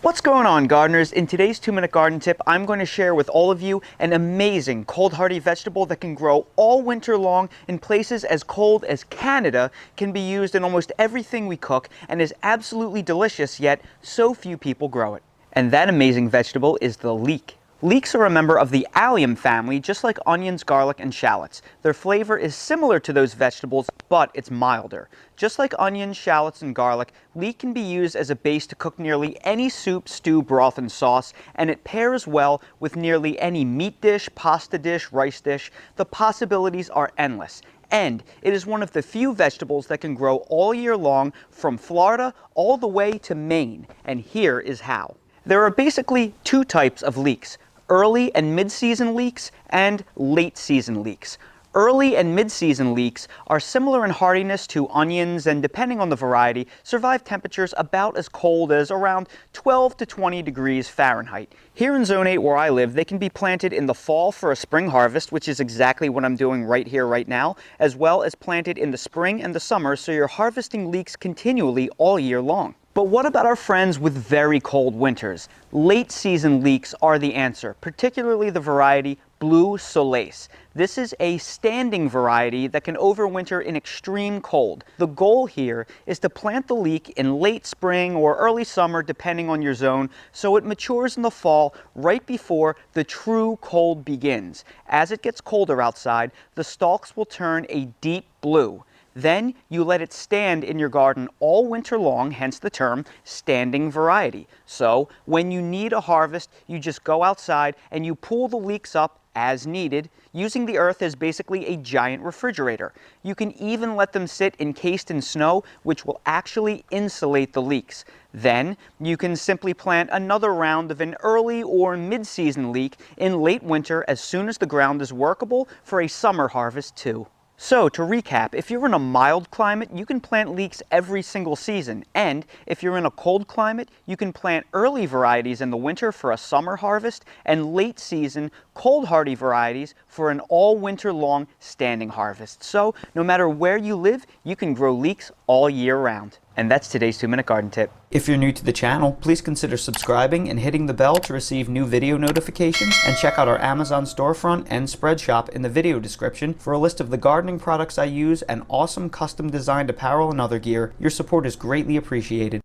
What's going on, gardeners? In today's 2-minute garden tip, I'm going to share with all of you an amazing cold hardy vegetable that can grow all winter long in places as cold as Canada, can be used in almost everything we cook, and is absolutely delicious, yet so few people grow it. And that amazing vegetable is the leek. Leeks are a member of the allium family, just like onions, garlic, and shallots. Their flavor is similar to those vegetables, but it's milder. Just like onions, shallots, and garlic, leek can be used as a base to cook nearly any soup, stew, broth, and sauce, and it pairs well with nearly any meat dish, pasta dish, rice dish. The possibilities are endless. And it is one of the few vegetables that can grow all year long, from Florida all the way to Maine. And here is how. There are basically two types of leeks: early and mid-season leeks and late-season leeks. Early and mid-season leeks are similar in hardiness to onions and, depending on the variety, survive temperatures about as cold as around 12 to 20 degrees Fahrenheit. Here in Zone 8 where I live, they can be planted in the fall for a spring harvest, which is exactly what I'm doing right here, right now, as well as planted in the spring and the summer, so you're harvesting leeks continually all year long. But what about our friends with very cold winters? Late season leeks are the answer, particularly the variety Blue Solace. This is a standing variety that can overwinter in extreme cold. The goal here is to plant the leek in late spring or early summer, depending on your zone, so it matures in the fall right before the true cold begins. As it gets colder outside, the stalks will turn a deep blue. Then you let it stand in your garden all winter long, hence the term standing variety. So when you need a harvest, you just go outside and you pull the leeks up as needed, using the earth as basically a giant refrigerator. You can even let them sit encased in snow, which will actually insulate the leeks. Then you can simply plant another round of an early or mid-season leek in late winter as soon as the ground is workable for a summer harvest too. So, to recap, if you're in a mild climate, you can plant leeks every single season. And if you're in a cold climate, you can plant early varieties in the winter for a summer harvest, and late season, cold hardy varieties for an all winter long standing harvest. So, no matter where you live, you can grow leeks all year round. And that's today's 2-minute garden tip. If you're new to the channel, please consider subscribing and hitting the bell to receive new video notifications, and check out our Amazon storefront and spread shop in the video description for a list of the gardening products I use and awesome custom designed apparel and other gear. Your support is greatly appreciated.